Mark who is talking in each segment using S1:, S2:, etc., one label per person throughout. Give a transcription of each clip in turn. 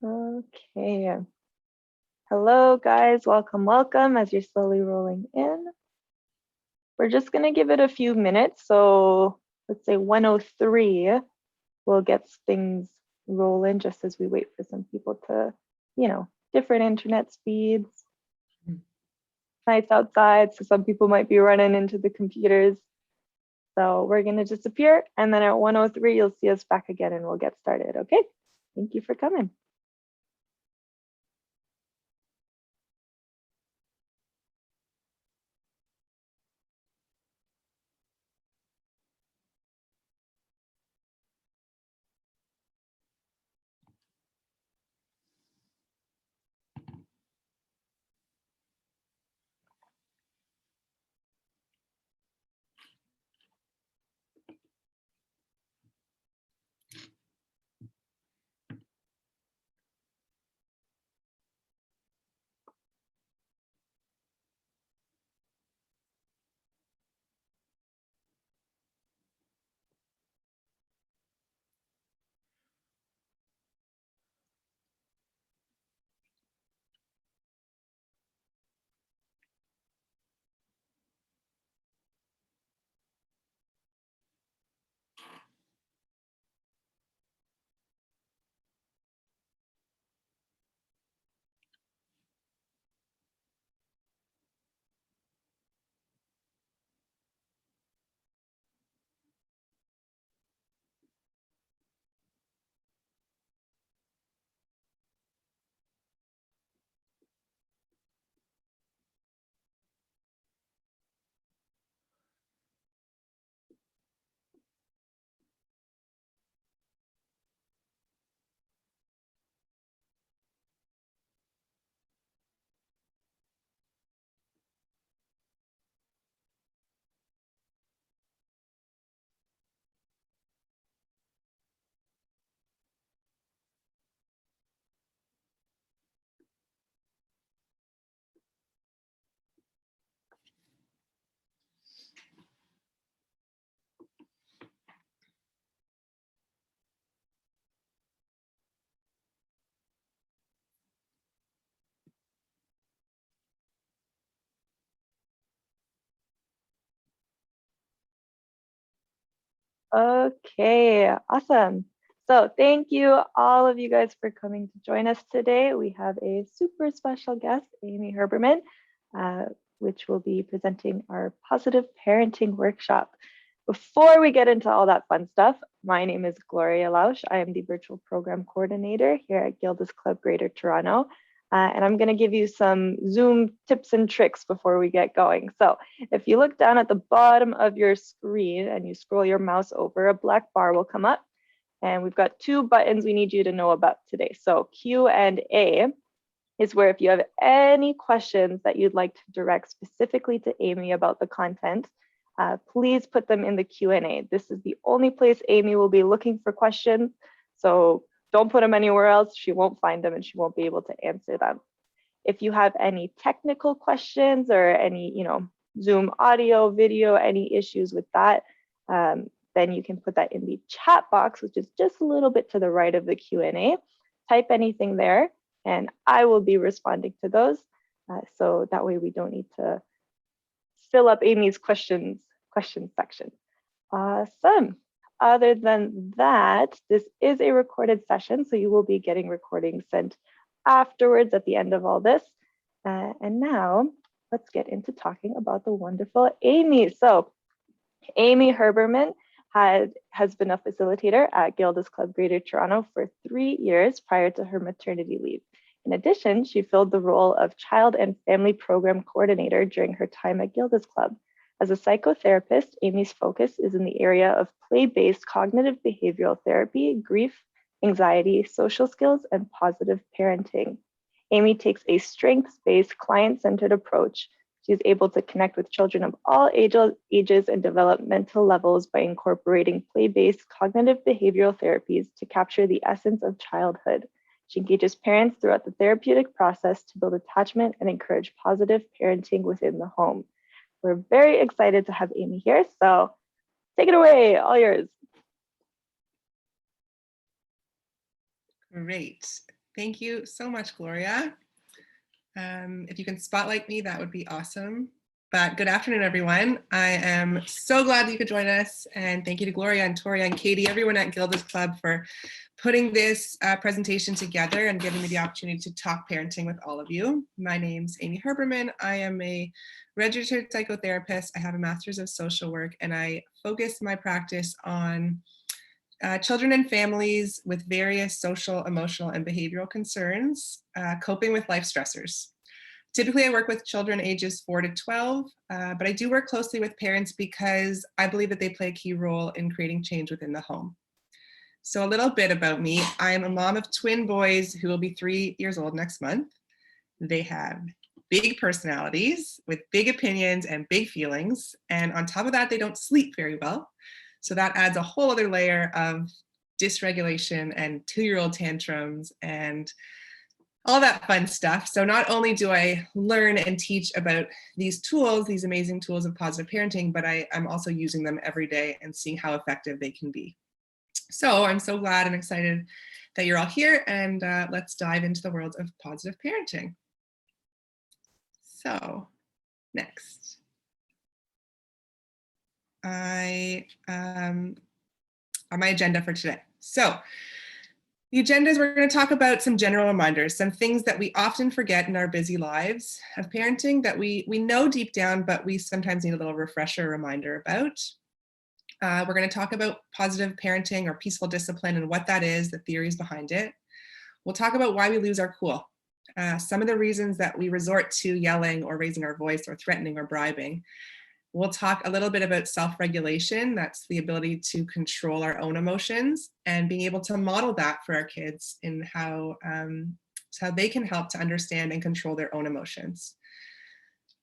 S1: Okay. Hello, guys. Welcome, welcome as you're slowly rolling in. We're just going to give it a few minutes. So let's say 1:03, we'll get things rolling just as we wait for some people to, different internet speeds. Nice outside, so some people might be running into the computers. So we're going to disappear, and then at 1:03, you'll see us back again and we'll get started. Okay. Thank you for coming. Okay, awesome. So thank you all of you guys for coming to join us today. We have a super special guest, Amy Herberman, which will be presenting our positive parenting workshop. Before we get into all that fun stuff, my name is Gloria Lausch. I am the virtual program coordinator here at Gilda's Club Greater Toronto. And I'm going to give you some Zoom tips and tricks before we get going. So if you look down at the bottom of your screen and you scroll your mouse over, a black bar will come up. And we've got two buttons we need you to know about today. So Q&A is where if you have any questions that you'd like to direct specifically to Amy about the content, please put them in the Q&A. This is the only place Amy will be looking for questions. So don't put them anywhere else. She won't find them and she won't be able to answer them. If you have any technical questions or any, Zoom audio, video, any issues with that, then you can put that in the chat box, which is just a little bit to the right of the Q&A. Type anything there and I will be responding to those. So that way we don't need to fill up Amy's question section. Awesome. Other than that, this is a recorded session, so you will be getting recordings sent afterwards at the end of all this. And now let's get into talking about the wonderful Amy. So Amy Herberman has been a facilitator at Gilda's Club Greater Toronto for 3 years prior to her maternity leave. In addition, she filled the role of Child and Family Program Coordinator during her time at Gilda's Club. As a psychotherapist, Amy's focus is in the area of play-based cognitive behavioral therapy, grief, anxiety, social skills, and positive parenting. Amy takes a strengths-based, client-centered approach. She is able to connect with children of all ages and developmental levels by incorporating play-based cognitive behavioral therapies to capture the essence of childhood. She engages parents throughout the therapeutic process to build attachment and encourage positive parenting within the home. We're very excited to have Amy here, so take it away, all yours.
S2: Great. Thank you so much, Gloria. If you can spotlight me, that would be awesome. But good afternoon, everyone. I am so glad that you could join us. And thank you to Gloria and Tori and Katie, everyone at Gilda's Club for putting this presentation together and giving me the opportunity to talk parenting with all of you. My name's Amy Herberman. I am a registered psychotherapist. I have a master's of social work, and I focus my practice on children and families with various social, emotional, and behavioral concerns, coping with life stressors. Typically, I work with children ages 4 to 12, but I do work closely with parents because I believe that they play a key role in creating change within the home. So a little bit about me. I am a mom of twin boys who will be 3 years old next month. They have big personalities with big opinions and big feelings. And on top of that, they don't sleep very well. So that adds a whole other layer of dysregulation and 2-year-old tantrums and all that fun stuff. So not only do I learn and teach about these tools, these amazing tools of positive parenting, but I'm also using them every day and seeing how effective they can be. So I'm so glad and excited that you're all here, and let's dive into the world of positive parenting. So next. On my agenda for today. So the agenda is we're going to talk about some general reminders, some things that we often forget in our busy lives of parenting that we know deep down, but we sometimes need a little refresher reminder about. We're going to talk about positive parenting or peaceful discipline and what that is, the theories behind it. We'll talk about why we lose our cool, some of the reasons that we resort to yelling or raising our voice or threatening or bribing. We'll talk a little bit about self-regulation. That's the ability to control our own emotions and being able to model that for our kids in how they can help to understand and control their own emotions.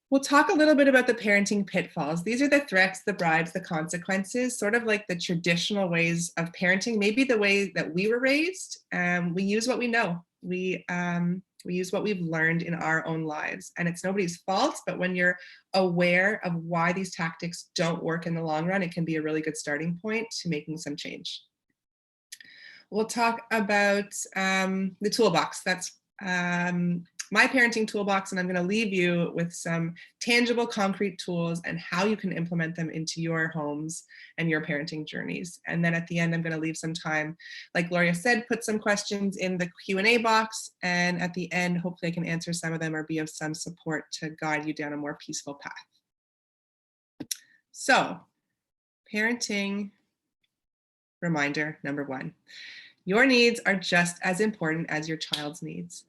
S2: We'll talk a little bit about the parenting pitfalls. These are the threats, the bribes, the consequences, sort of like the traditional ways of parenting, maybe the way that we were raised. We use what we know. We use what we've learned in our own lives, and it's nobody's fault, but when you're aware of why these tactics don't work in the long run, it can be a really good starting point to making some change. We'll talk about the toolbox. That's my parenting toolbox, and I'm going to leave you with some tangible, concrete tools and how you can implement them into your homes and your parenting journeys. And then at the end, I'm going to leave some time, like Gloria said, put some questions in the Q&A box, and at the end, hopefully I can answer some of them or be of some support to guide you down a more peaceful path. So, parenting reminder number 1. Your needs are just as important as your child's needs.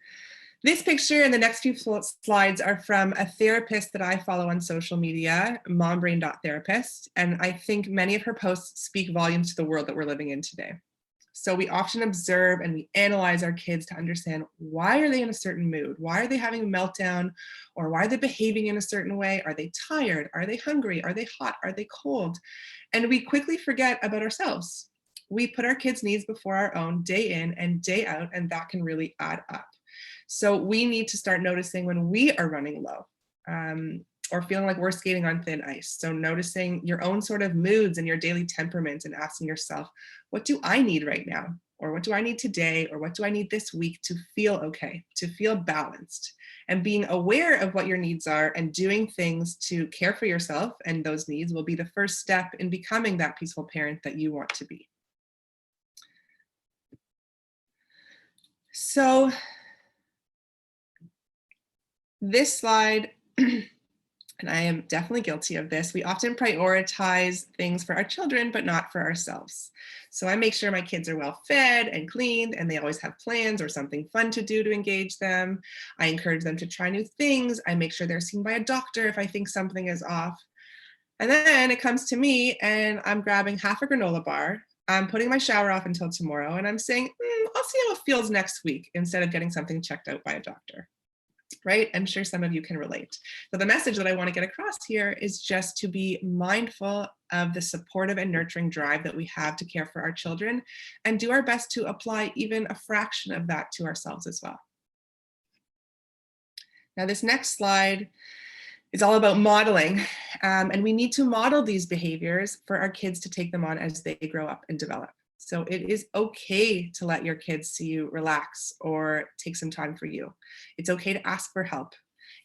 S2: This picture and the next few slides are from a therapist that I follow on social media, mombrain.therapist, and I think many of her posts speak volumes to the world that we're living in today. So we often observe and we analyze our kids to understand, why are they in a certain mood? Why are they having a meltdown? Or why are they behaving in a certain way? Are they tired? Are they hungry? Are they hot? Are they cold? And we quickly forget about ourselves. We put our kids' needs before our own day in and day out, and that can really add up. So we need to start noticing when we are running low or feeling like we're skating on thin ice. So noticing your own sort of moods and your daily temperament and asking yourself, what do I need right now? Or what do I need today? Or what do I need this week to feel okay, to feel balanced? And being aware of what your needs are and doing things to care for yourself and those needs will be the first step in becoming that peaceful parent that you want to be. So this slide, and I am definitely guilty of this, we often prioritize things for our children, but not for ourselves. So I make sure my kids are well fed and cleaned, and they always have plans or something fun to do to engage them. I encourage them to try new things. I make sure they're seen by a doctor if I think something is off. And then it comes to me and I'm grabbing half a granola bar. I'm putting my shower off until tomorrow, and I'm saying, I'll see how it feels next week, instead of getting something checked out by a doctor. Right? I'm sure some of you can relate. So the message that I want to get across here is just to be mindful of the supportive and nurturing drive that we have to care for our children, and do our best to apply even a fraction of that to ourselves as well. Now this next slide is all about modeling, and we need to model these behaviors for our kids to take them on as they grow up and develop. So it is okay to let your kids see you relax or take some time for you. It's okay to ask for help.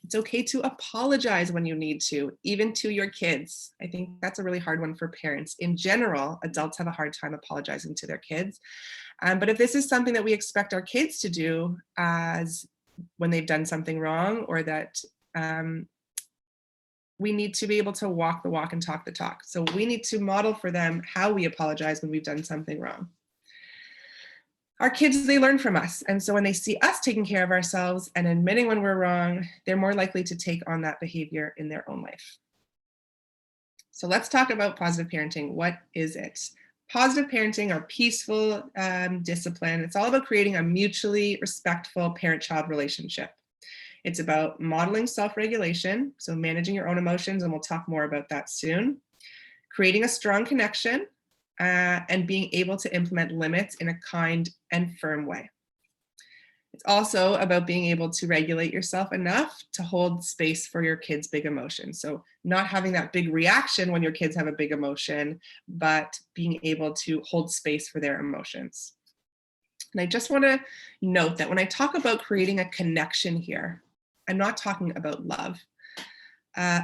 S2: It's okay to apologize when you need to, even to your kids. I think that's a really hard one for parents. In general, adults have a hard time apologizing to their kids. But if this is something that we expect our kids to do as when they've done something wrong, or that we need to be able to walk the walk and talk the talk. So we need to model for them how we apologize when we've done something wrong. Our kids, they learn from us. And so when they see us taking care of ourselves and admitting when we're wrong, they're more likely to take on that behavior in their own life. So let's talk about positive parenting. What is it? Positive parenting, or peaceful discipline, it's all about creating a mutually respectful parent-child relationship. It's about modeling self-regulation, so managing your own emotions, and we'll talk more about that soon. Creating a strong connection, and being able to implement limits in a kind and firm way. It's also about being able to regulate yourself enough to hold space for your kids' big emotions. So not having that big reaction when your kids have a big emotion, but being able to hold space for their emotions. And I just want to note that when I talk about creating a connection here, I'm not talking about love.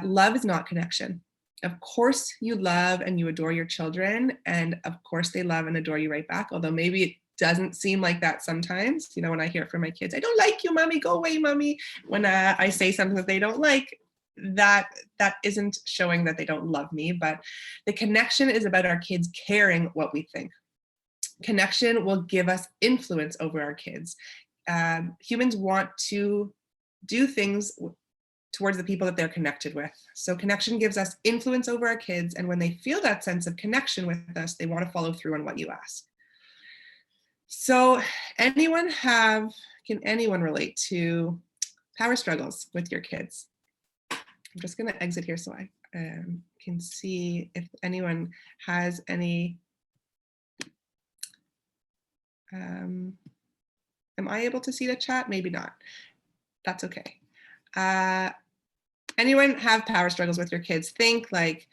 S2: Love is not connection. Of course you love and you adore your children, and of course they love and adore you right back, although maybe it doesn't seem like that sometimes. You know, when I hear from my kids, I don't like you, mommy, go away, mommy. When I say something that they don't like, that isn't showing that they don't love me, but the connection is about our kids caring what we think. Connection will give us influence over our kids. Humans want to do things towards the people that they're connected with. So connection gives us influence over our kids, and when they feel that sense of connection with us, they want to follow through on what you ask. So can anyone relate to power struggles with your kids? I'm just going to exit here so I can see if anyone has any. Am I able to see the chat? Maybe not. That's okay. Anyone have power struggles with your kids? Think like,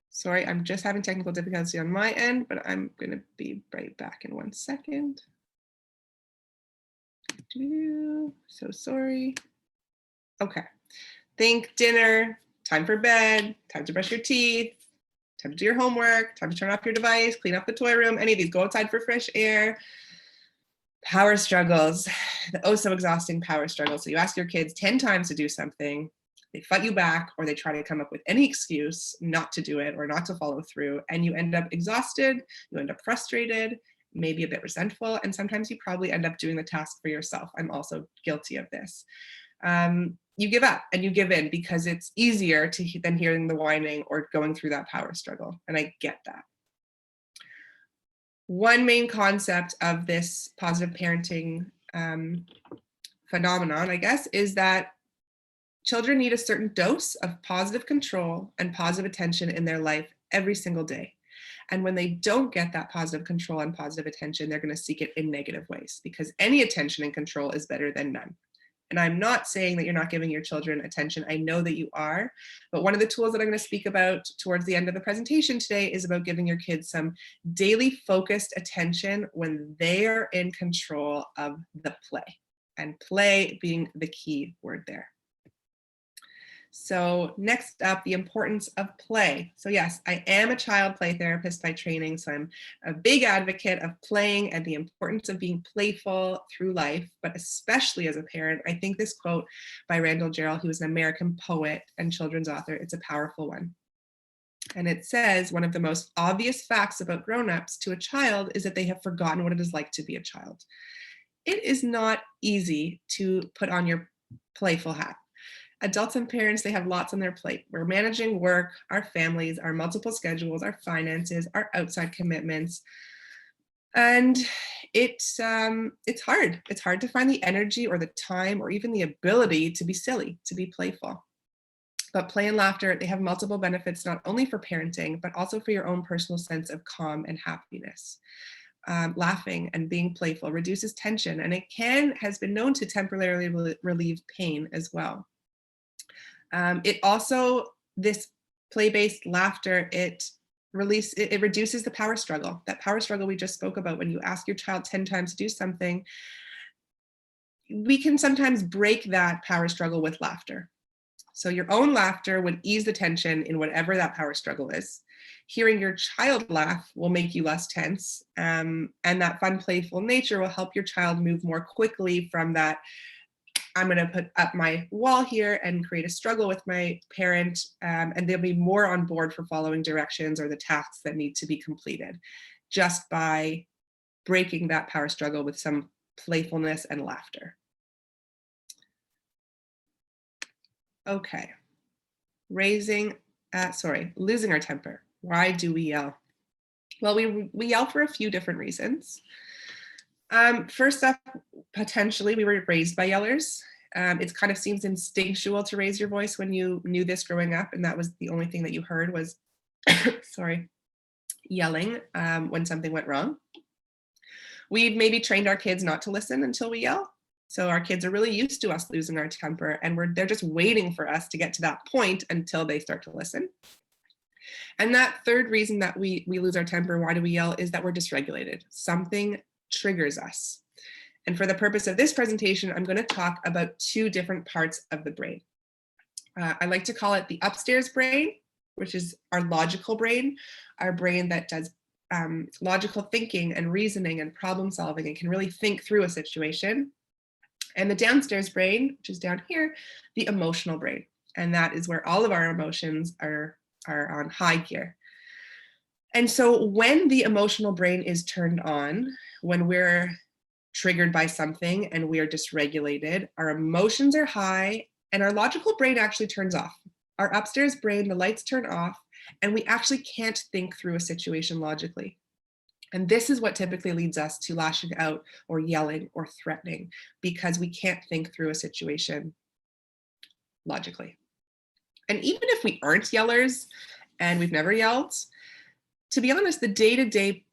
S2: sorry, I'm just having technical difficulty on my end, but I'm going to be right back in 1 second. So sorry. Okay. Think dinner, time for bed, time to brush your teeth, time to do your homework, time to turn off your device, clean up the toy room, any of these, go outside for fresh air. Power struggles, the oh so exhausting power struggles. So you ask your kids 10 times to do something, they fight you back, or they try to come up with any excuse not to do it or not to follow through, and you end up exhausted, you end up frustrated, maybe a bit resentful, and sometimes you probably end up doing the task for yourself. I'm also guilty of this. You give up and you give in because it's easier than hearing the whining or going through that power struggle, and I get that. One main concept of this positive parenting phenomenon, I guess, is that children need a certain dose of positive control and positive attention in their life every single day. And when they don't get that positive control and positive attention, they're going to seek it in negative ways, because any attention and control is better than none. And I'm not saying that you're not giving your children attention. I know that you are. But one of the tools that I'm going to speak about towards the end of the presentation today is about giving your kids some daily focused attention when they are in control of the play, and play being the key word there. So next up, the importance of play. So yes, I am a child play therapist by training, so I'm a big advocate of playing and the importance of being playful through life, but especially as a parent. I think this quote by Randall Jarrell, who is an American poet and children's author, it's a powerful one. And it says, one of the most obvious facts about grown-ups to a child is that they have forgotten what it is like to be a child. It is not easy to put on your playful hat. Adults and parents, they have lots on their plate. We're managing work, our families, our multiple schedules, our finances, our outside commitments. And it's hard. It's hard to find the energy or the time or even the ability to be silly, to be playful. But play and laughter, they have multiple benefits, not only for parenting, but also for your own personal sense of calm and happiness. Laughing and being playful reduces tension, and it has been known to temporarily relieve pain as well. It also, this play-based laughter, it it reduces the power struggle. That power struggle we just spoke about, when you ask your child 10 times to do something, we can sometimes break that power struggle with laughter. So your own laughter would ease the tension in whatever that power struggle is. Hearing your child laugh will make you less tense, and that fun, playful nature will help your child move more quickly from that, I'm going to put up my wall here and create a struggle with my parent, and they'll be more on board for following directions or the tasks that need to be completed, just by breaking that power struggle with some playfulness and laughter. Okay, losing our temper. Why do we yell? Well, we yell for a few different reasons. First up, potentially we were raised by yellers. It kind of seems instinctual to raise your voice when you knew this growing up, and that was the only thing that you heard was, yelling when something went wrong. We've maybe trained our kids not to listen until we yell. So our kids are really used to us losing our temper, and they're just waiting for us to get to that point until they start to listen. And that third reason that we lose our temper, why do we yell, is that we're dysregulated. Something triggers us. And for the purpose of this presentation, I'm going to talk about two different parts of the brain. I like to call it the upstairs brain, which is our logical brain, our brain that does logical thinking and reasoning and problem solving and can really think through a situation. And the downstairs brain, which is down here, the emotional brain. And that is where all of our emotions are on high gear. And so when the emotional brain is turned on, when we're triggered by something and we are dysregulated, our emotions are high and our logical brain actually turns off. Our upstairs brain, the lights turn off, and we actually can't think through a situation logically. And this is what typically leads us to lashing out or yelling or threatening, because we can't think through a situation logically. And even if we aren't yellers and we've never yelled, to be honest, the day-to-day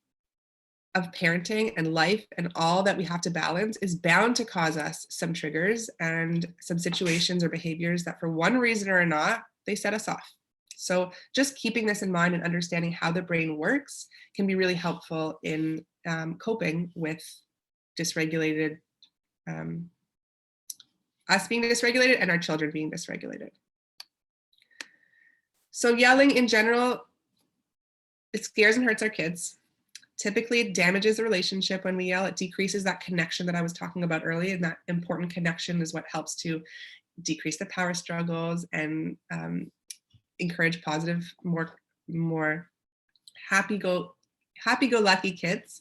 S2: of parenting and life and all that we have to balance is bound to cause us some triggers and some situations or behaviors that for one reason or not, they set us off. So just keeping this in mind and understanding how the brain works can be really helpful in coping with dysregulated, us being dysregulated and our children being dysregulated. So yelling in general, it scares and hurts our kids. Typically, it damages the relationship when we yell. It decreases that connection that I was talking about earlier, and that important connection is what helps to decrease the power struggles and encourage positive, more happy-go-lucky kids.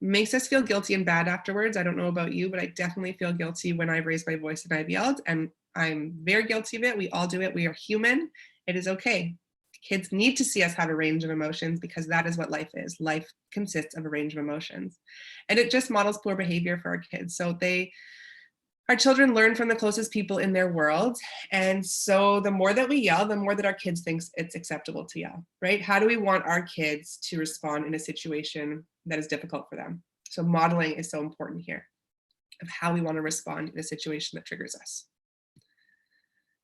S2: Makes us feel guilty and bad afterwards. I don't know about you, but I definitely feel guilty when I've raised my voice and I've yelled, and I'm very guilty of it. We all do it. We are human. It is okay. Kids need to see us have a range of emotions, because that is what life is. Life consists of a range of emotions. And it just models poor behavior for our kids. So our children learn from the closest people in their world. And so the more that we yell, the more that our kids think it's acceptable to yell, right? How do we want our kids to respond in a situation that is difficult for them? So modeling is so important here of how we want to respond in a situation that triggers us.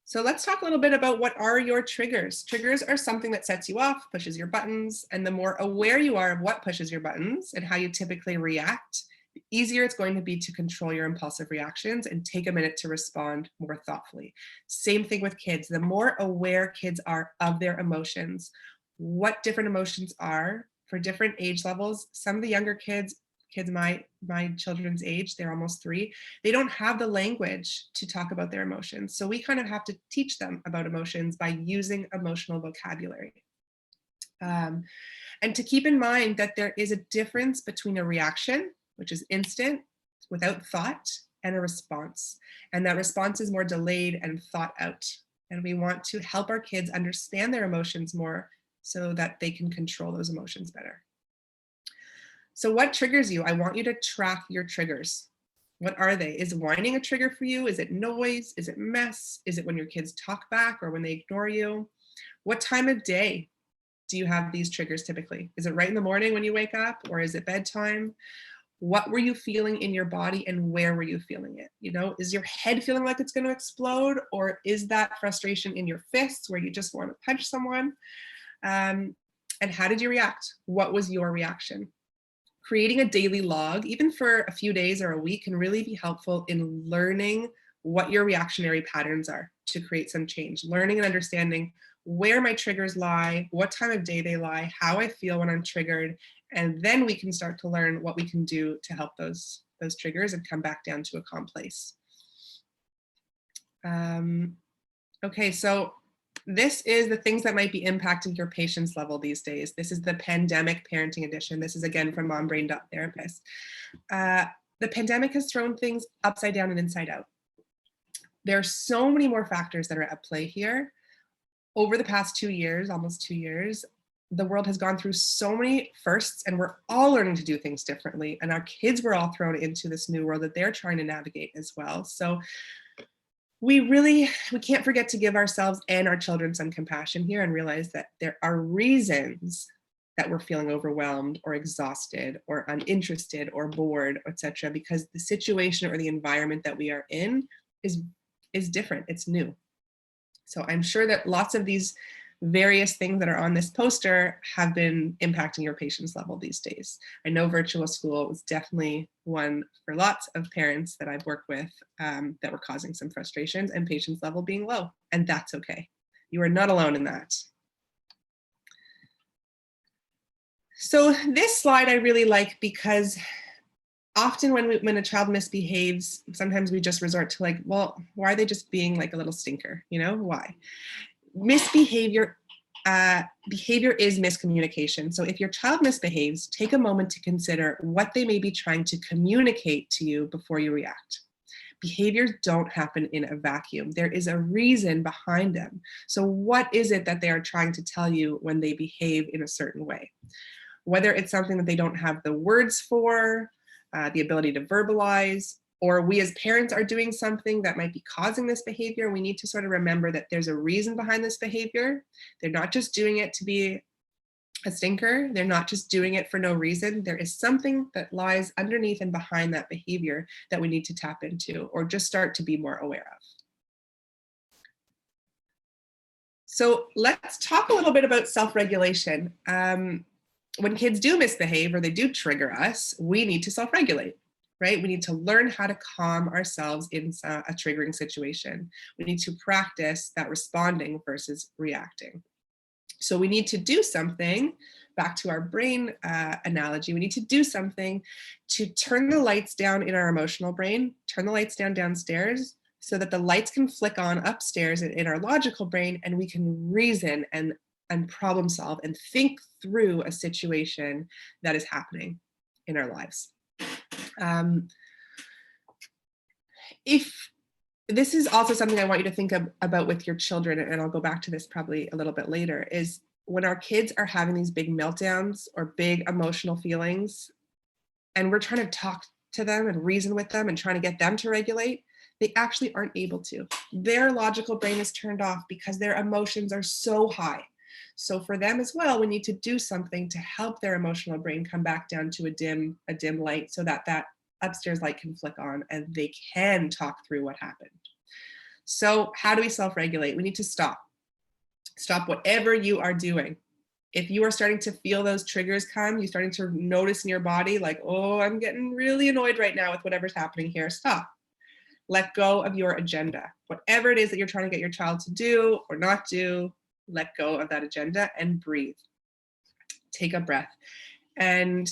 S2: So let's talk a little bit about what are your triggers. Triggers are something that sets you off, pushes your buttons, and the more aware you are of what pushes your buttons and how you typically react, the easier it's going to be to control your impulsive reactions and take a minute to respond more thoughtfully. Same thing with kids. The more aware kids are of their emotions, what different emotions are for different age levels. Some of the younger kids my children's age, they're almost 3, they don't have the language to talk about their emotions. So we kind of have to teach them about emotions by using emotional vocabulary. And to keep in mind that there is a difference between a reaction, which is instant, without thought, and a response. And that response is more delayed and thought out. And we want to help our kids understand their emotions more so that they can control those emotions better. So what triggers you? I want you to track your triggers. What are they? Is whining a trigger for you? Is it noise? Is it mess? Is it when your kids talk back or when they ignore you? What time of day do you have these triggers typically? Is it right in the morning when you wake up, or is it bedtime? What were you feeling in your body and where were you feeling it? You know, is your head feeling like it's going to explode, or is that frustration in your fists where you just want to punch someone? And how did you react? What was your reaction? Creating a daily log, even for a few days or a week, can really be helpful in learning what your reactionary patterns are to create some change. Learning and understanding where my triggers lie, what time of day they lie, how I feel when I'm triggered, and then we can start to learn what we can do to help those triggers and come back down to a calm place. Okay, so this is the things that might be impacting your patience level these days. This is the pandemic parenting edition. This is again from mombrain.therapist. The pandemic has thrown things upside down and inside out. There are so many more factors that are at play here. Over the past 2 years, almost 2 years, the world has gone through so many firsts, and we're all learning to do things differently. And our kids were all thrown into this new world that they're trying to navigate as well. So we can't forget to give ourselves and our children some compassion here and realize that there are reasons that we're feeling overwhelmed or exhausted or uninterested or bored, etc., because the situation or the environment that we are in is different. It's new. So I'm sure that lots of these various things that are on this poster have been impacting your patience level these days. I know virtual school was definitely one for lots of parents that I've worked with that were causing some frustrations and patience level being low, and that's okay. You are not alone in that. So this slide I really like because often when a child misbehaves, sometimes we just resort to like, well, why are they just being like a little stinker? You know, why? Misbehavior, behavior is miscommunication. So if your child misbehaves, take a moment to consider what they may be trying to communicate to you before you react. Behaviors don't happen in a vacuum. There is a reason behind them. So what is it that they are trying to tell you when they behave in a certain way? Whether it's something that they don't have the words for, the ability to verbalize, or we as parents are doing something that might be causing this behavior, we need to sort of remember that there's a reason behind this behavior. They're not just doing it to be a stinker. They're not just doing it for no reason. There is something that lies underneath and behind that behavior that we need to tap into or just start to be more aware of. So let's talk a little bit about self-regulation. When kids do misbehave or they do trigger us, we need to self-regulate. Right? We need to learn how to calm ourselves in a triggering situation. We need to practice that responding versus reacting. So we need to do something, back to our brain analogy, we need to do something to turn the lights down in our emotional brain, turn the lights down downstairs so that the lights can flick on upstairs in our logical brain and we can reason and problem solve and think through a situation that is happening in our lives. If this is also something I want you to think about with your children, and I'll go back to this probably a little bit later, is when our kids are having these big meltdowns or big emotional feelings, and we're trying to talk to them and reason with them and trying to get them to regulate, they actually aren't able to. Their logical brain is turned off because their emotions are so high. So for them as well, we need to do something to help their emotional brain come back down to a dim light so that that upstairs light can flick on and they can talk through what happened. So how do we self-regulate? We need to stop. Stop whatever you are doing. If you are starting to feel those triggers come, you're starting to notice in your body like, oh, I'm getting really annoyed right now with whatever's happening here, stop. Let go of your agenda. Whatever it is that you're trying to get your child to do or not do, let go of that agenda and breathe. Take a breath. And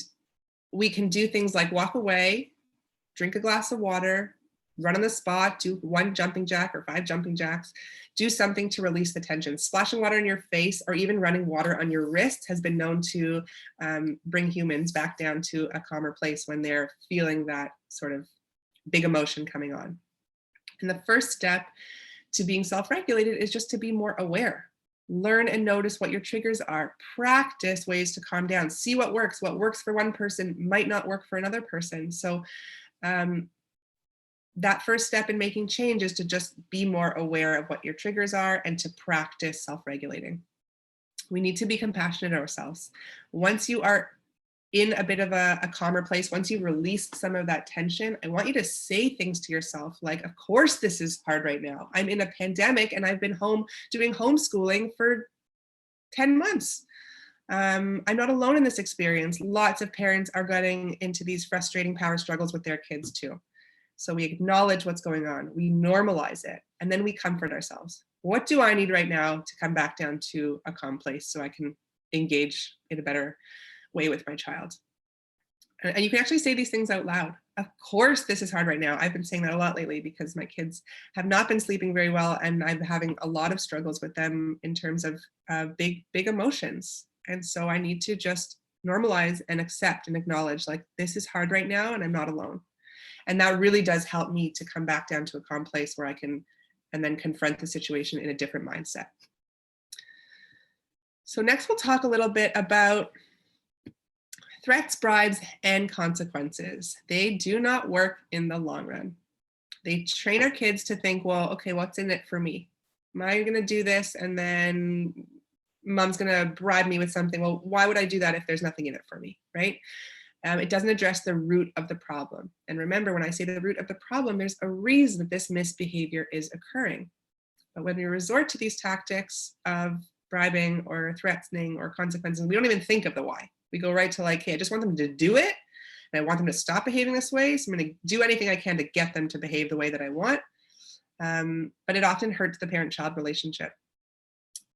S2: we can do things like walk away, drink a glass of water, run on the spot, do 1 jumping jack or 5 jumping jacks, do something to release the tension. Splashing water in your face or even running water on your wrist has been known to bring humans back down to a calmer place when they're feeling that sort of big emotion coming on. And the first step to being self-regulated is just to be more aware. Learn and notice what your triggers are. Practice ways to calm down. See what works. What works for one person might not work for another person. So that first step in making change is to just be more aware of what your triggers are and to practice self-regulating. We need to be compassionate to ourselves. Once you are in a bit of a calmer place, once you've released some of that tension, I want you to say things to yourself like, of course this is hard right now. I'm in a pandemic and I've been home doing homeschooling for 10 months. I'm not alone in this experience. Lots of parents are getting into these frustrating power struggles with their kids too. So we acknowledge what's going on, we normalize it, and then we comfort ourselves. What do I need right now to come back down to a calm place so I can engage in a better way with my child? And you can actually say these things out loud. Of course, this is hard right now. I've been saying that a lot lately because my kids have not been sleeping very well, and I'm having a lot of struggles with them in terms of big emotions. And so I need to just normalize and accept and acknowledge, like, this is hard right now and I'm not alone. And that really does help me to come back down to a calm place where I can, and then confront the situation in a different mindset. So next we'll talk a little bit about threats, bribes, and consequences. They do not work in the long run. They train our kids to think, well, okay, what's in it for me? Am I going to do this and then mom's going to bribe me with something? Well, why would I do that if there's nothing in it for me, right? It doesn't address the root of the problem. And remember, when I say the root of the problem, there's a reason that this misbehavior is occurring. But when we resort to these tactics of bribing or threatening or consequences, we don't even think of the why. We go right to, like, hey, I just want them to do it, and I want them to stop behaving this way, so I'm going to do anything I can to get them to behave the way that I want. But it often hurts the parent-child relationship.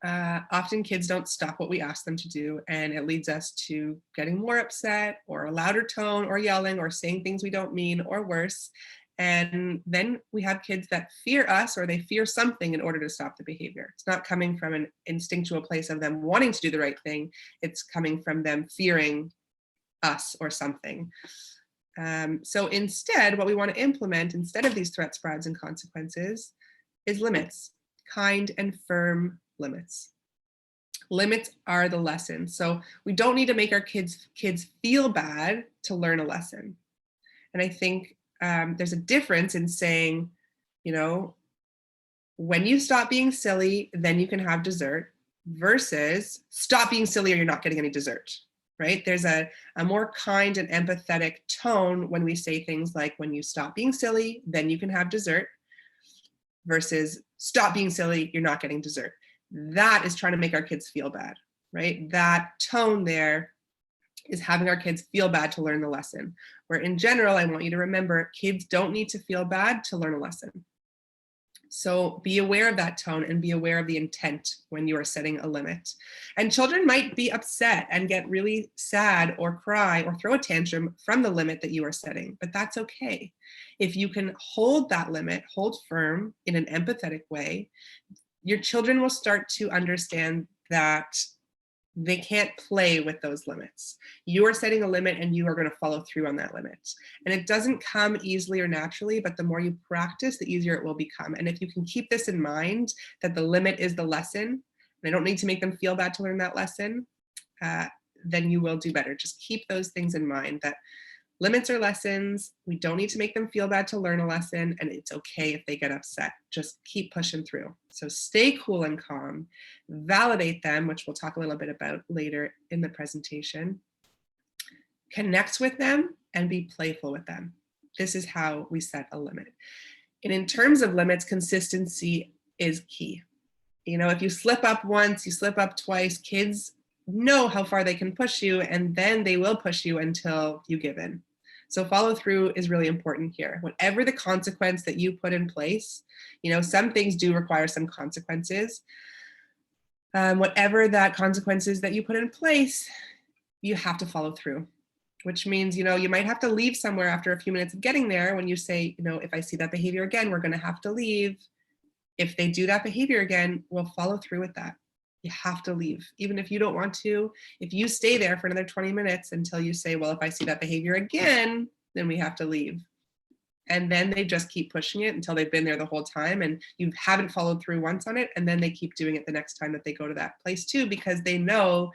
S2: Often kids don't stop what we ask them to do, and it leads us to getting more upset or a louder tone or yelling or saying things we don't mean or worse. And then we have kids that fear us, or they fear something in order to stop the behavior. It's not coming from an instinctual place of them wanting to do the right thing. It's coming from them fearing us or something. So instead, what we want to implement instead of these threats, bribes, and consequences is limits, kind and firm limits. Limits are the lesson. So we don't need to make our kids feel bad to learn a lesson. And I think there's a difference in saying, you know, when you stop being silly, then you can have dessert, versus stop being silly or you're not getting any dessert, right? There's a more kind and empathetic tone when we say things like, when you stop being silly, then you can have dessert, versus stop being silly, you're not getting dessert. That is trying to make our kids feel bad, right? That tone there is having our kids feel bad to learn the lesson. Where in general, I want you to remember, kids don't need to feel bad to learn a lesson. So be aware of that tone and be aware of the intent when you are setting a limit. And children might be upset and get really sad or cry or throw a tantrum from the limit that you are setting, but that's okay. If you can hold that limit, hold firm in an empathetic way, your children will start to understand that they can't play with those limits. You are setting a limit and you are going to follow through on that limit. And it doesn't come easily or naturally, but the more you practice, the easier it will become. And if you can keep this in mind, that the limit is the lesson, and I don't need to make them feel bad to learn that lesson, then you will do better. Just keep those things in mind, that limits are lessons. We don't need to make them feel bad to learn a lesson, and it's okay if they get upset. Just keep pushing through. So stay cool and calm, validate them, which we'll talk a little bit about later in the presentation. Connect with them and be playful with them. This is how we set a limit. And in terms of limits, consistency is key. You know, if you slip up once, you slip up twice, kids know how far they can push you, and then they will push you until you give in. So follow through is really important here. Whatever the consequence that you put in place, you know, some things do require some consequences. Whatever that consequences that you put in place, you have to follow through, which means, you know, you might have to leave somewhere after a few minutes of getting there when you say, you know, if I see that behavior again, we're going to have to leave. If they do that behavior again, we'll follow through with that. You have to leave, even if you don't want to. If you stay there for another 20 minutes until you say, well, if I see that behavior again, then we have to leave. And then they just keep pushing it until they've been there the whole time and you haven't followed through once on it. And then they keep doing it the next time that they go to that place too, because they know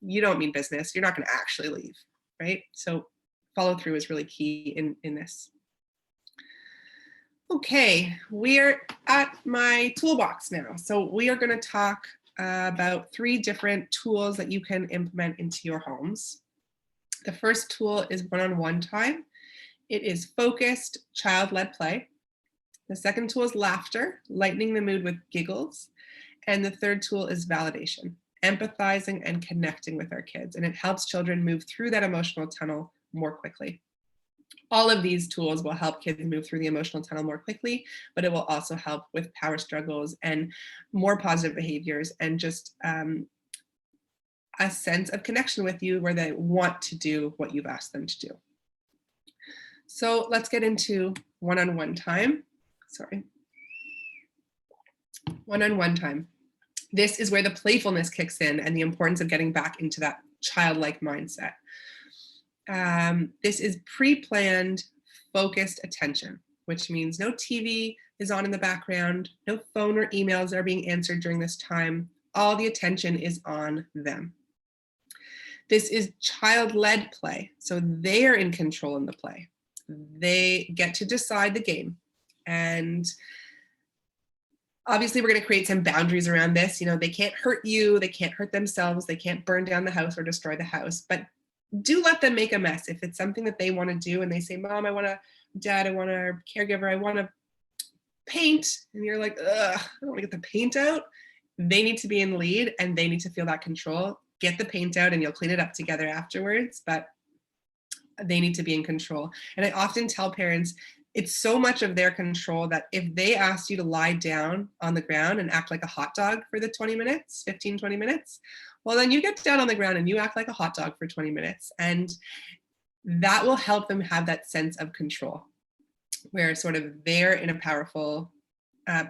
S2: you don't mean business. You're not going to actually leave, right? So follow through is really key in this. Okay, we're at my toolbox now. So we are going to talk about 3 different tools that you can implement into your homes. The first tool is one-on-one time. It is focused, child-led play. The second tool is laughter, lightening the mood with giggles. And the third tool is validation. empathizing and connecting with our kids. And it helps children move through that emotional tunnel more quickly. All of these tools will help kids move through the emotional tunnel more quickly, but it will also help with power struggles and more positive behaviors and just a sense of connection with you where they want to do what you've asked them to do. So let's get into one-on-one time. Sorry. One-on-one time. This is where the playfulness kicks in and the importance of getting back into that childlike mindset. This is pre-planned, focused attention, which means no TV is on in the background, no phone or emails are being answered during this time. All the attention is on them. This is child-led play, so they are in control in the play. They get to decide the game. And obviously we're going to create some boundaries around this. You know, they can't hurt you, they can't hurt themselves, they can't burn down the house or destroy the house, but do let them make a mess. If it's something that they want to do and they say, Mom, I want to, Dad, I want a caregiver, I want to paint. And you're like, ugh, I don't want to get the paint out. They need to be in the lead and they need to feel that control. Get the paint out and you'll clean it up together afterwards, but they need to be in control. And I often tell parents, it's so much of their control that if they asked you to lie down on the ground and act like a hot dog for the 20 minutes, 15, 20 minutes, well, then you get down on the ground and you act like a hot dog for 20 minutes. And that will help them have that sense of control where sort of they're in a powerful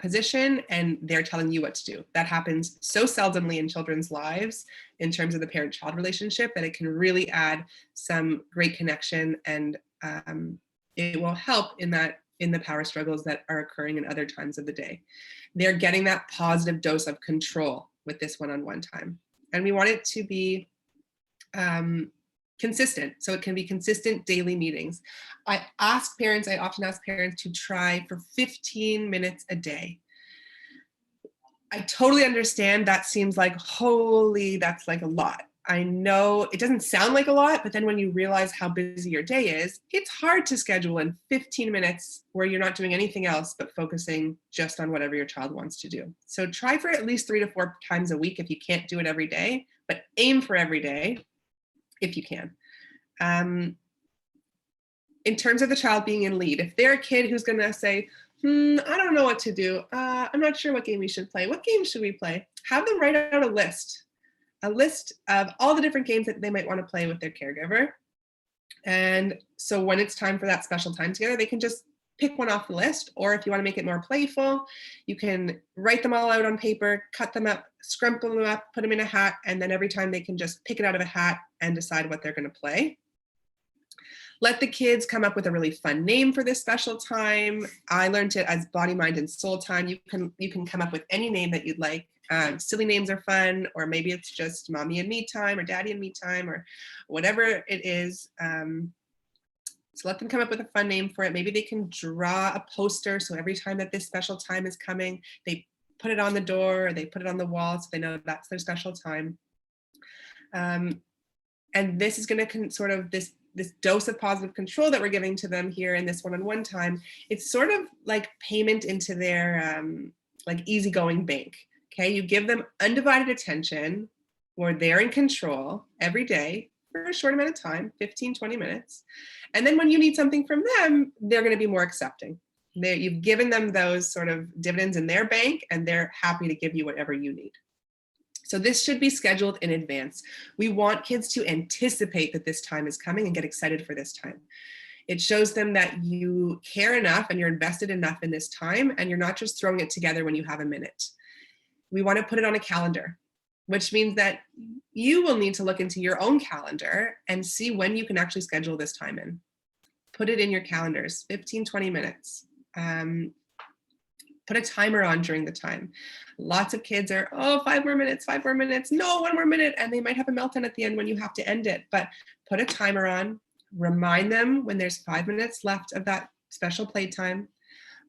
S2: position and they're telling you what to do. That happens so seldomly in children's lives in terms of the parent-child relationship that it can really add some great connection, and it will help in the power struggles that are occurring in other times of the day. They're getting that positive dose of control with this one-on-one time. And we want it to be consistent. So it can be consistent daily meetings. I often ask parents to try for 15 minutes a day. I totally understand that seems like, holy, that's like a lot. I know it doesn't sound like a lot, but then when you realize how busy your day is, it's hard to schedule in 15 minutes where you're not doing anything else but focusing just on whatever your child wants to do. So try for at least 3 to 4 times a week if you can't do it every day, but aim for every day if you can. In terms of the child being in lead, if they're a kid who's going to say, I don't know what to do. I'm not sure what game we should play. What game should we play? Have them write out a list of all the different games that they might want to play with their caregiver. And so when it's time for that special time together, they can just pick one off the list. Or if you want to make it more playful, you can write them all out on paper, cut them up, scrumple them up, put them in a hat, and then every time they can just pick it out of a hat and decide what they're going to play. Let the kids come up with a really fun name for this special time. I learned it as body, mind, and soul time. You can come up with any name that you'd like. Silly names are fun, or maybe it's just mommy and me time or daddy and me time or whatever it is. So let them come up with a fun name for it. Maybe they can draw a poster. So every time that this special time is coming, they put it on the door or they put it on the wall so they know that's their special time. And this is going to sort of this dose of positive control that we're giving to them here in this one-on-one time. It's sort of like payment into their like easygoing bank. Okay, you give them undivided attention where they're in control every day for a short amount of time, 15, 20 minutes. And then when you need something from them, they're going to be more accepting. You've given them those sort of dividends in their bank and they're happy to give you whatever you need. So this should be scheduled in advance. We want kids to anticipate that this time is coming and get excited for this time. It shows them that you care enough and you're invested enough in this time and you're not just throwing it together when you have a minute. We want to put it on a calendar, which means that you will need to look into your own calendar and see when you can actually schedule this time in. Put it in your calendars, 15, 20 minutes. Put a timer on during the time. Lots of kids are, 5 more minutes, no, 1 more minute. And they might have a meltdown at the end when you have to end it, but put a timer on, remind them when there's 5 minutes left of that special playtime,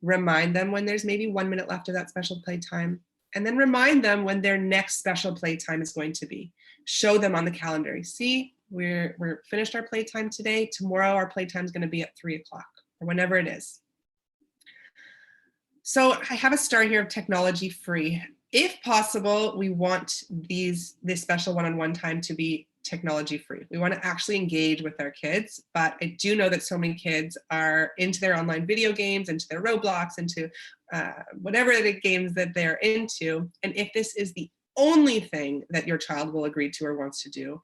S2: remind them when there's maybe 1 minute left of that special playtime, and then remind them when their next special playtime is going to be. Show them on the calendar. See, we're finished our playtime today. Tomorrow our playtime is going to be at 3 o'clock or whenever it is. So I have a star here of technology free. If possible, we want this special one-on-one time to be technology free. We want to actually engage with our kids, but I do know that so many kids are into their online video games, into their Roblox, into whatever the games that they're into. And if this is the only thing that your child will agree to or wants to do,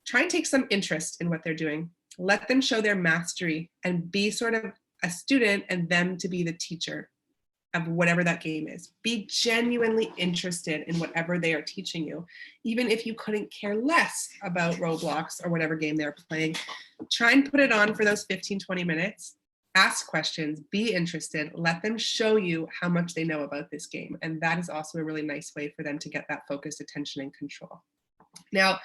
S2: try and take some interest in what they're doing. Let them show their mastery and be sort of a student and them to be the teacher of whatever that game is. Be genuinely interested in whatever they are teaching you. Even if you couldn't care less about Roblox or whatever game they're playing, try and put it on for those 15, 20 minutes. Ask questions, be interested, let them show you how much they know about this game. And that is also a really nice way for them to get that focused attention and control. Now,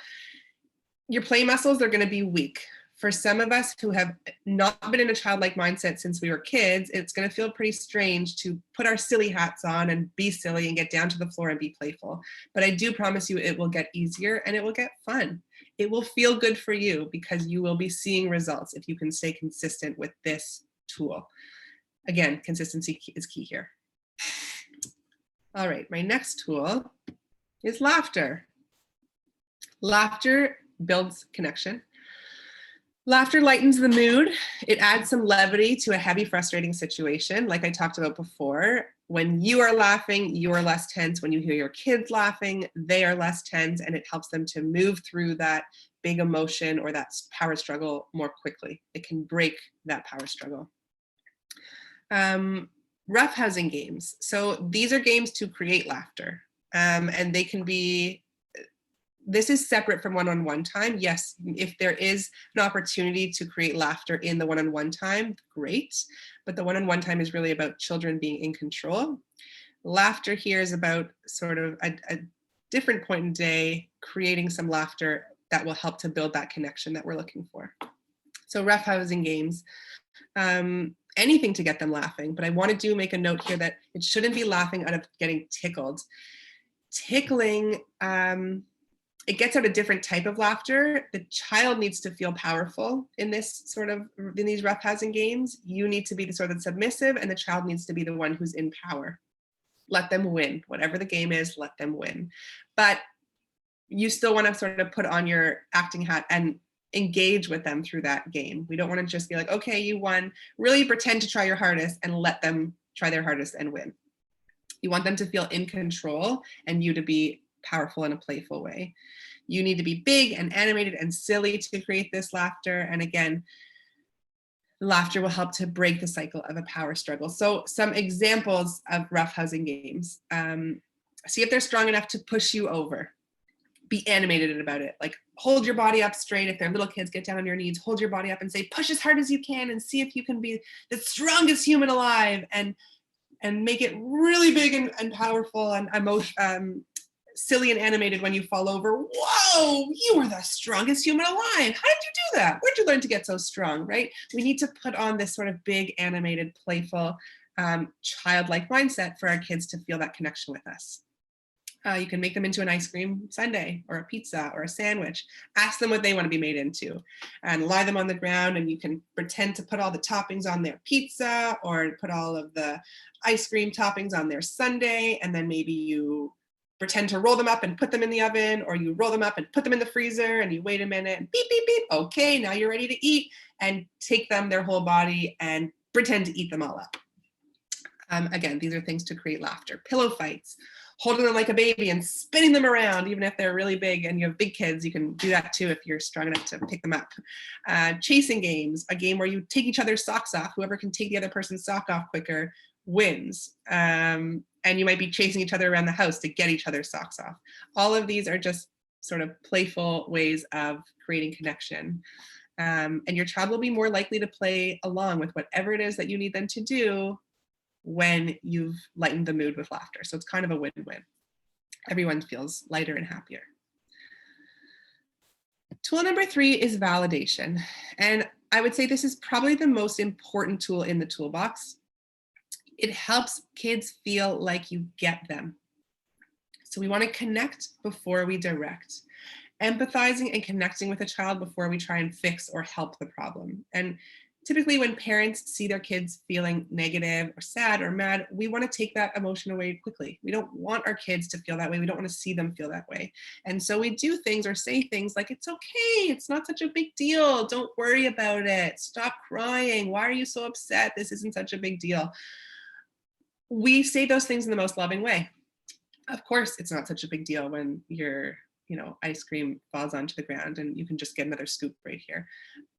S2: your play muscles are going to be weak. For some of us who have not been in a childlike mindset since we were kids, it's going to feel pretty strange to put our silly hats on and be silly and get down to the floor and be playful. But I do promise you it will get easier and it will get fun. It will feel good for you because you will be seeing results if you can stay consistent with this tool. Again, consistency is key here. All right, my next tool is laughter. Laughter builds connection. Laughter lightens the mood. It adds some levity to a heavy, frustrating situation. Like I talked about before, when you are laughing, you are less tense. When you hear your kids laughing, they are less tense, and it helps them to move through that big emotion or that power struggle more quickly. It can break that power struggle. Roughhousing games. So these are games to create laughter, and they can be, this is separate from one-on-one time. Yes, if there is an opportunity to create laughter in the one-on-one time, great. But the one-on-one time is really about children being in control. Laughter here is about sort of a different point in the day, creating some laughter that will help to build that connection that we're looking for. So roughhousing games, anything to get them laughing. But I want to make a note here that it shouldn't be laughing out of getting tickled. Tickling, it gets out a different type of laughter. The child needs to feel powerful in these roughhousing games. You need to be the sort of submissive, and the child needs to be the one who's in power. Let them win. Whatever the game is, let them win. But you still want to sort of put on your acting hat and engage with them through that game. We don't want to just be like, okay, you won. Really pretend to try your hardest and let them try their hardest and win. You want them to feel in control and you to be powerful in a playful way. You need to be big and animated and silly to create this laughter. And again, laughter will help to break the cycle of a power struggle. So some examples of roughhousing games. See if they're strong enough to push you over. Be animated about it. Like hold your body up straight. If they're little kids, get down on your knees, hold your body up and say, push as hard as you can and see if you can be the strongest human alive, and make it really big and powerful and silly and animated when you fall over. Whoa, you were the strongest human alive. How did you do that? Where'd you learn to get so strong, right? We need to put on this sort of big, animated, playful, childlike mindset for our kids to feel that connection with us. You can make them into an ice cream sundae or a pizza or a sandwich. Ask them what they want to be made into and lie them on the ground, and you can pretend to put all the toppings on their pizza or put all of the ice cream toppings on their sundae, and then maybe you pretend to roll them up and put them in the oven, or you roll them up and put them in the freezer and you wait a minute and beep, beep, beep. Okay, now you're ready to eat, and take them, their whole body, and pretend to eat them all up. Again, these are things to create laughter. Pillow fights. Holding them like a baby and spinning them around, even if they're really big and you have big kids, you can do that too if you're strong enough to pick them up. Chasing games, a game where you take each other's socks off. Whoever can take the other person's sock off quicker wins. And you might be chasing each other around the house to get each other's socks off. All of these are just sort of playful ways of creating connection. And your child will be more likely to play along with whatever it is that you need them to do when you've lightened the mood with laughter. So it's kind of a win-win. Everyone feels lighter and happier. Tool number 3 is validation. And I would say this is probably the most important tool in the toolbox. It helps kids feel like you get them. So we want to connect before we direct. Empathizing and connecting with a child before we try and fix or help the problem. And typically when parents see their kids feeling negative or sad or mad, we want to take that emotion away quickly. We don't want our kids to feel that way. We don't want to see them feel that way. And so we do things or say things like, it's okay, it's not such a big deal, don't worry about it, stop crying, why are you so upset, this isn't such a big deal. We say those things in the most loving way. Of course, it's not such a big deal when your ice cream falls onto the ground and you can just get another scoop right here.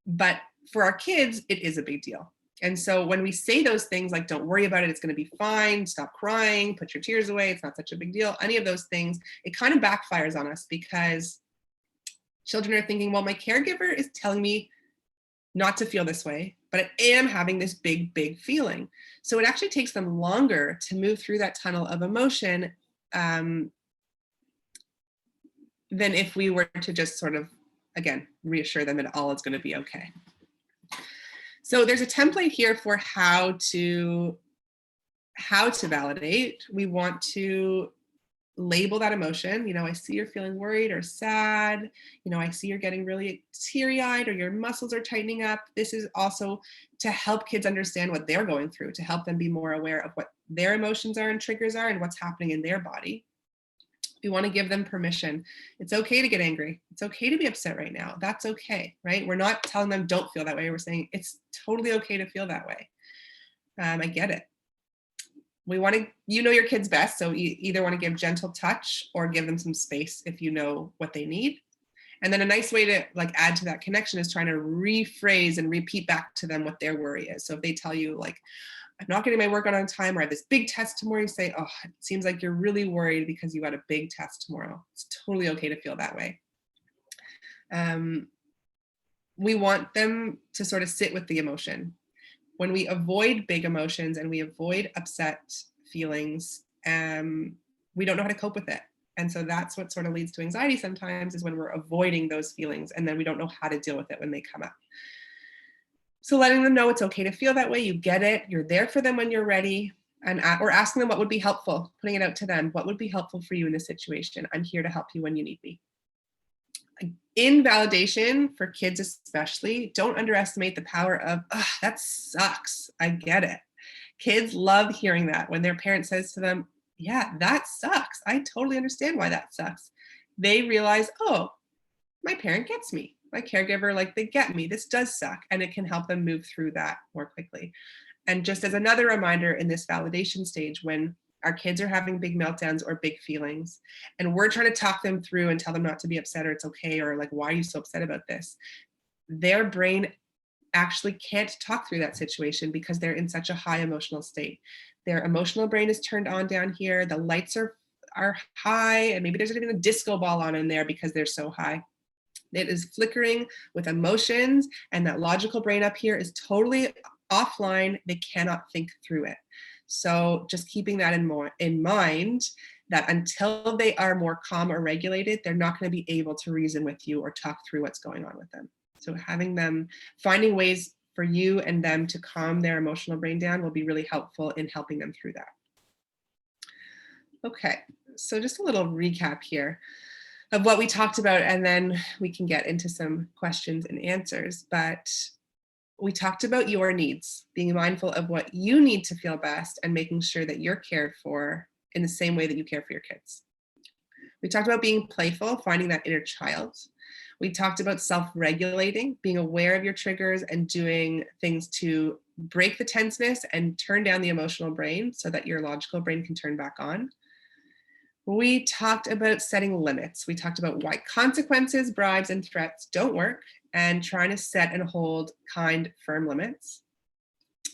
S2: But for our kids, it is a big deal. And so when we say those things like, don't worry about it, it's going to be fine, stop crying, put your tears away, it's not such a big deal, any of those things, it kind of backfires on us because children are thinking, well, my caregiver is telling me not to feel this way, but I am having this big, big feeling. So it actually takes them longer to move through that tunnel of emotion than if we were to just sort of, again, reassure them that all is going to be okay. So there's a template here for how to validate. We want to label that emotion. I see you're feeling worried or sad. I see you're getting really teary-eyed or your muscles are tightening up. This is also to help kids understand what they're going through, to help them be more aware of what their emotions are and triggers are and what's happening in their body. We want to give them permission. It's okay to get angry. It's okay to be upset right now. That's okay, right? We're not telling them don't feel that way. We're saying it's totally okay to feel that way. I get it. We want to, your kids best. So you either want to give gentle touch or give them some space if you know what they need. And then a nice way to add to that connection is trying to rephrase and repeat back to them what their worry is. So if they tell you I'm not getting my work on time, or I have this big test tomorrow, you say, oh, it seems like you're really worried because you got a big test tomorrow. It's totally okay to feel that way. We want them to sort of sit with the emotion. When we avoid big emotions and we avoid upset feelings, we don't know how to cope with it. And so that's what sort of leads to anxiety sometimes, is when we're avoiding those feelings and then we don't know how to deal with it when they come up. So letting them know it's okay to feel that way, you get it, you're there for them when you're ready, or asking them what would be helpful, putting it out to them, what would be helpful for you in this situation? I'm here to help you when you need me. In validation, for kids especially, don't underestimate the power of, that sucks, I get it. Kids love hearing that when their parent says to them, yeah, that sucks, I totally understand why that sucks. They realize, oh, my parent gets me. My caregiver, they get me. This does suck. And it can help them move through that more quickly. And just as another reminder in this validation stage, when our kids are having big meltdowns or big feelings, and we're trying to talk them through and tell them not to be upset or it's okay, or why are you so upset about this? Their brain actually can't talk through that situation because they're in such a high emotional state. Their emotional brain is turned on down here. The lights are high, and maybe there's even a disco ball on in there because they're so high. It is flickering with emotions, and that logical brain up here is totally offline. They cannot think through it. So just keeping that in mind, that until they are more calm or regulated, they're not going to be able to reason with you or talk through what's going on with them. So finding ways for you and them to calm their emotional brain down will be really helpful in helping them through that. Okay, so just a little recap here of what we talked about, and then we can get into some questions and answers. But we talked about your needs, being mindful of what you need to feel best and making sure that you're cared for in the same way that you care for your kids. We talked about being playful, finding that inner child. We talked about self-regulating, being aware of your triggers and doing things to break the tenseness and turn down the emotional brain so that your logical brain can turn back on. We talked about setting limits. We talked about why consequences, bribes, and threats don't work, and trying to set and hold kind, firm limits.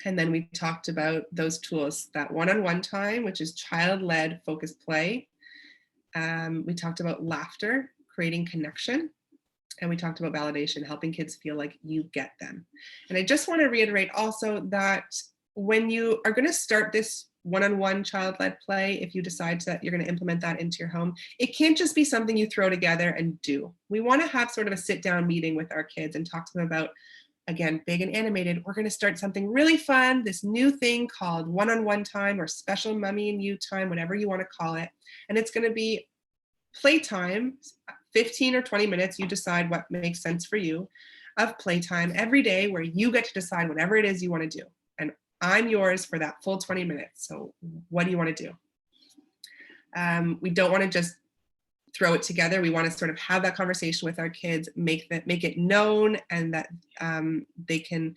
S2: And then we talked about those tools, that one-on-one time, which is child-led focused play. We talked about laughter, creating connection. And we talked about validation, helping kids feel like you get them. And I just want to reiterate also that when you are going to start this one-on-one child-led play, if you decide that you're going to implement that into your home, it can't just be something you throw together and do. We want to have sort of a sit-down meeting with our kids and talk to them about, again, big and animated, we're going to start something really fun, this new thing called one-on-one time or special mommy and you time, whatever you want to call it. And it's going to be playtime, 15 or 20 minutes, you decide what makes sense for you. of playtime every day where you get to decide whatever it is you want to do. And I'm yours for that full 20 minutes. So what do you want to do? We don't want to just throw it together. We want to sort of have that conversation with our kids, make it known, and that they can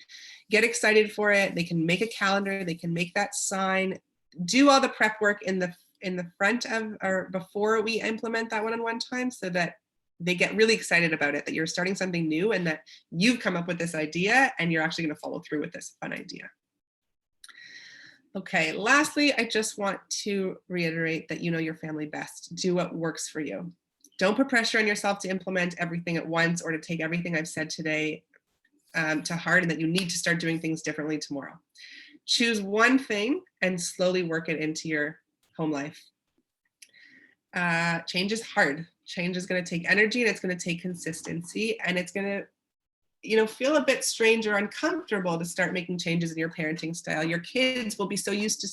S2: get excited for it. They can make a calendar. They can make that sign. Do all the prep work in the front of or before we implement that one-on-one time, so that they get really excited about it, that you're starting something new and that you've come up with this idea and you're actually going to follow through with this fun idea. Okay, lastly, I just want to reiterate that you know your family best. Do what works for you. Don't put pressure on yourself to implement everything at once or to take everything I've said today to heart, and that you need to start doing things differently tomorrow. Choose one thing and slowly work it into your home life. Change is hard. Change is going to take energy, and it's going to take consistency, and it's going to feel a bit strange or uncomfortable to start making changes in your parenting style. Your kids will be so used to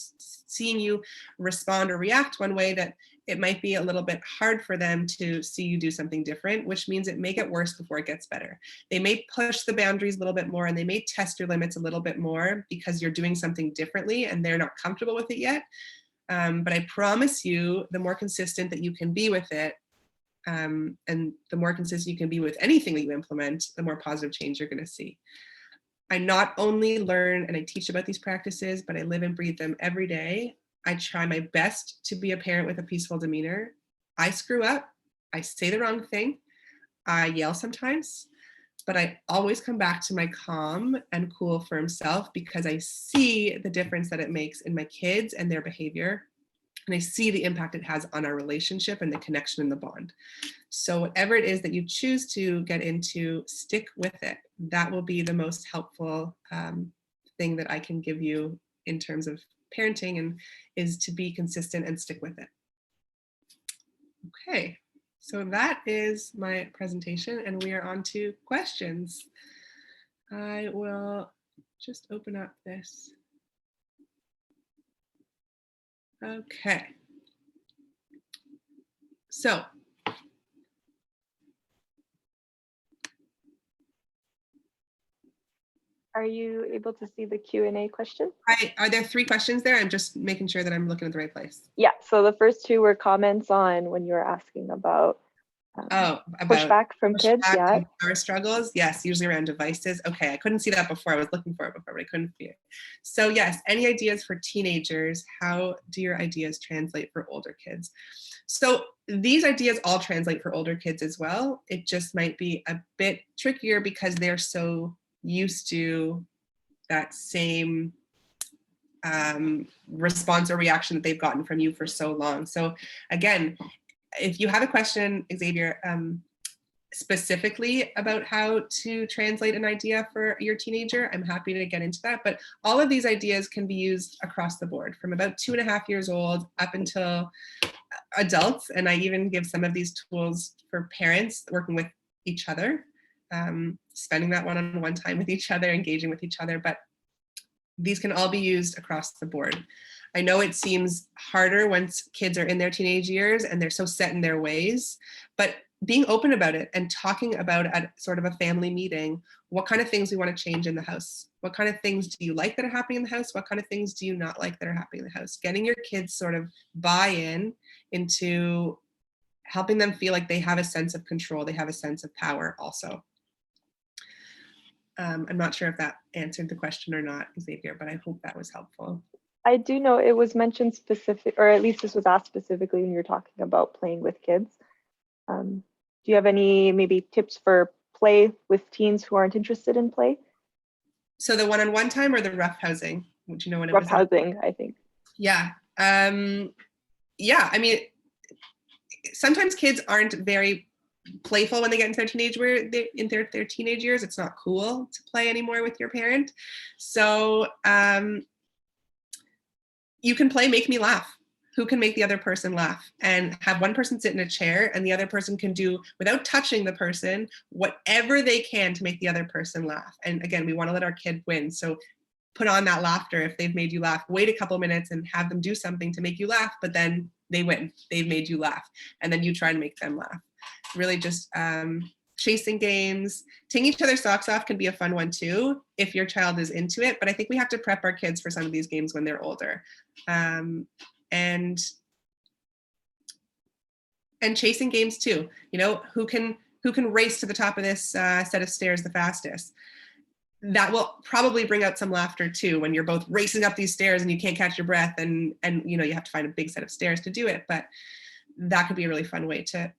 S2: seeing you respond or react one way that it might be a little bit hard for them to see you do something different, which means it may get worse before it gets better. They may push the boundaries a little bit more, and they may test your limits a little bit more because you're doing something differently and they're not comfortable with it yet. But I promise you, the more consistent that you can be with it, and the more consistent you can be with anything that you implement, the more positive change you're going to see. I not only learn and I teach about these practices, but I live and breathe them every day. I try my best to be a parent with a peaceful demeanor. I screw up. I say the wrong thing. I yell sometimes, but I always come back to my calm and cool, firm self, because I see the difference that it makes in my kids and their behavior. And I see the impact it has on our relationship and the connection and the bond. So whatever it is that you choose to get into, stick with it. That will be the most helpful thing that I can give you in terms of parenting, and is to be consistent and stick with it. Okay, so that is my presentation, and we are on to questions. I will just open up this. Okay. So,
S1: Are you able to see the Q&A question?
S2: Are there 3 questions there? I'm just making sure that I'm looking at the right place.
S1: Yeah, so the first 2 were comments on when you were asking about pushback from kids. Yeah.
S2: Power struggles. Yes, usually around devices. Okay, I couldn't see that before. I was looking for it before, but I couldn't see it. So yes, any ideas for teenagers? How do your ideas translate for older kids? So these ideas all translate for older kids as well. It just might be a bit trickier because they're so used to that same response or reaction that they've gotten from you for so long. So again, if you have a question, Xavier, specifically about how to translate an idea for your teenager, I'm happy to get into that. But all of these ideas can be used across the board from about 2.5 years old up until adults. And I even give some of these tools for parents working with each other, spending that one-on-one time with each other, engaging with each other. But these can all be used across the board. I know it seems harder once kids are in their teenage years and they're so set in their ways, but being open about it and talking about at sort of a family meeting, what kind of things we want to change in the house? What kind of things do you like that are happening in the house? What kind of things do you not like that are happening in the house? Getting your kids sort of buy-in into helping them feel like they have a sense of control, they have a sense of power also. I'm not sure if that answered the question or not, Xavier, but I hope that was helpful.
S1: I do know it was mentioned specific, or at least this was asked specifically when you're talking about playing with kids. Do you have any maybe tips for play with teens who aren't interested in play?
S2: So the one-on-one time or the roughhousing? Would you know what it was?
S1: Roughhousing, I think.
S2: Yeah. Yeah, I mean, sometimes kids aren't very playful when they get into their teenage years. It's not cool to play anymore with your parent. So you can play Make Me Laugh. Who can make the other person laugh? And have one person sit in a chair and the other person can do, without touching the person, whatever they can to make the other person laugh. And again, we want to let our kid win. So put on that laughter if they've made you laugh. Wait a couple minutes and have them do something to make you laugh, but then they win. They've made you laugh. And then you try and make them laugh. Really just chasing games, taking each other's socks off can be a fun one too, if your child is into it. But I think we have to prep our kids for some of these games when they're older. And chasing games too. You know, who can race to the top of this set of stairs the fastest? That will probably bring out some laughter too, when you're both racing up these stairs and you can't catch your breath, and you know, you have to find a big set of stairs to do it. But that could be a really fun way to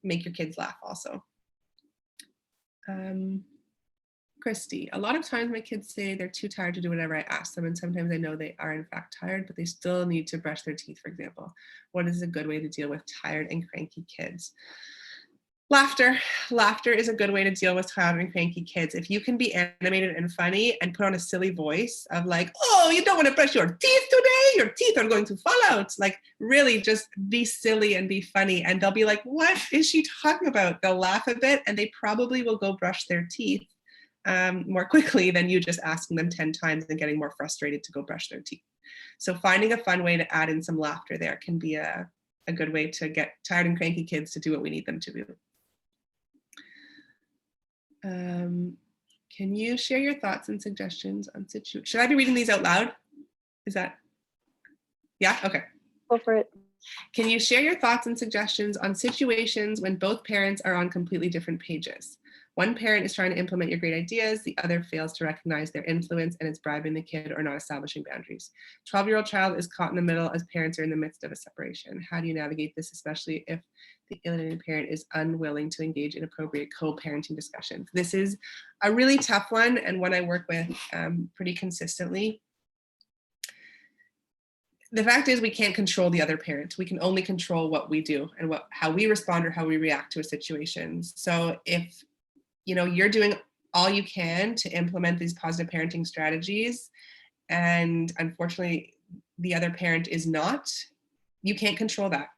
S2: make your kids laugh also. Christy, a lot of times my kids say they're too tired to do whatever I ask them, and sometimes I know they are in fact tired, but they still need to brush their teeth, for example. What is a good way to deal with tired and cranky kids? Laughter. Laughter is a good way to deal with tired and cranky kids. If you can be animated and funny and put on a silly voice of like, oh, you don't want to brush your teeth today? Your teeth are going to fall out. Like, really just be silly and be funny. And they'll be like, what is she talking about? They'll laugh a bit and they probably will go brush their teeth more quickly than you just asking them 10 times and getting more frustrated to go brush their teeth. So finding a fun way to add in some laughter there can be a good way to get tired and cranky kids to do what we need them to do. Can you share your thoughts and suggestions on situations? Should I be reading these out loud? Is that, yeah, okay.
S1: Go for it.
S2: Can you share your thoughts and suggestions on situations when both parents are on completely different pages? One parent is trying to implement your great ideas, the other fails to recognize their influence and is bribing the kid or not establishing boundaries. 12-year-old child is caught in the middle as parents are in the midst of a separation. How do you navigate this, especially if the alienated parent is unwilling to engage in appropriate co-parenting discussions? This is a really tough one, and one I work with pretty consistently. The fact is, we can't control the other parent. We can only control what we do and how we respond or how we react to a situation. So if you know you're doing all you can to implement these positive parenting strategies, and unfortunately the other parent is not, you can't control that.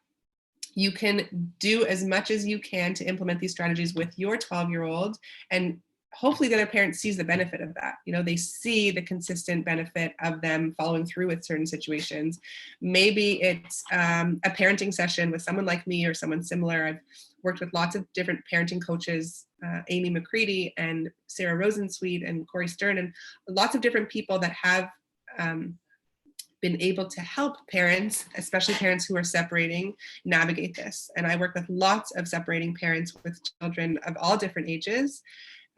S2: You can do as much as you can to implement these strategies with your 12-year-old, and hopefully the other parent sees the benefit of that. You know, they see the consistent benefit of them following through with certain situations. Maybe it's a parenting session with someone like me or someone similar. I've worked with lots of different parenting coaches, Amy McCready and Sarah Rosensweet and Corey Stern, and lots of different people that have been able to help parents, especially parents who are separating, navigate this. And I work with lots of separating parents with children of all different ages,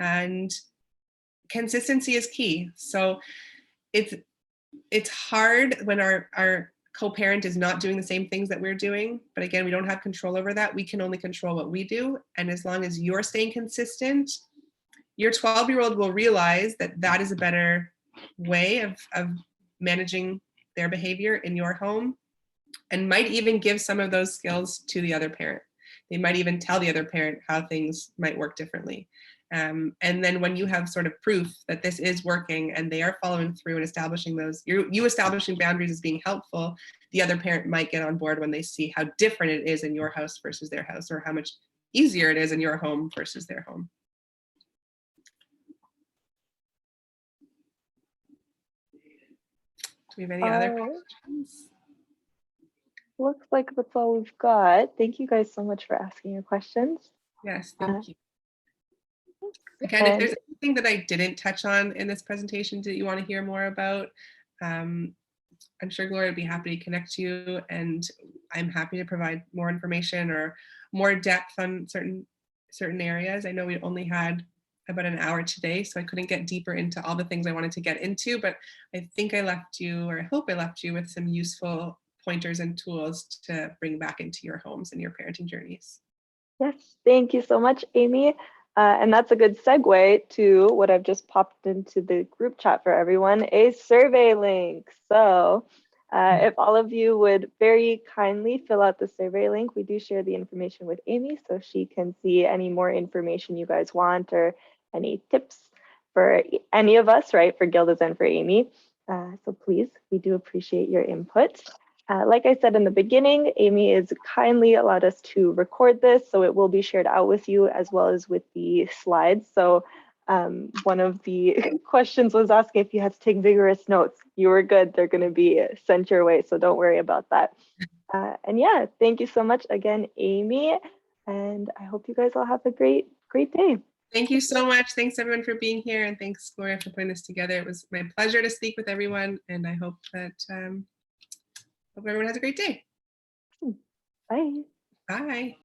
S2: and consistency is key. So it's hard when our co-parent is not doing the same things that we're doing, but again, we don't have control over that. We can only control what we do, and as long as you're staying consistent, your 12-year-old will realize that that is a better way of managing their behavior in your home, and might even give some of those skills to the other parent. They might even tell the other parent how things might work differently. And then when you have sort of proof that this is working and they are following through and establishing those, you establishing boundaries as being helpful, the other parent might get on board when they see how different it is in your house versus their house, or how much easier it is in your home versus their home. Do we have any other questions?
S1: Looks like that's all we've got. Thank you guys so much for asking your questions.
S2: Yes, thank you. Again, if there's anything that I didn't touch on in this presentation that you want to hear more about, I'm sure Gloria would be happy to connect you, and I'm happy to provide more information or more depth on certain areas. I know we only had about an hour today, so I couldn't get deeper into all the things I wanted to get into, but I think I left you, or I hope I left you with some useful pointers and tools to bring back into your homes and your parenting journeys.
S1: Yes, thank you so much, Amy. And that's a good segue to what I've just popped into the group chat for everyone, a survey link. So if all of you would very kindly fill out the survey link, we do share the information with Amy so she can see any more information you guys want or any tips for any of us, right, for Gilda's and for Amy. So please, we do appreciate your input. Like I said in the beginning, Amy has kindly allowed us to record this, so it will be shared out with you as well as with the slides. So one of the questions was asking if you had to take vigorous notes. You were good. They're going to be sent your way, so don't worry about that. And yeah, thank you so much again, Amy. And I hope you guys all have a great great day.
S2: Thank you so much. Thanks everyone for being here, and thanks Gloria for putting this together. It was my pleasure to speak with everyone, and I hope that hope everyone has a great day.
S1: Bye.
S2: Bye.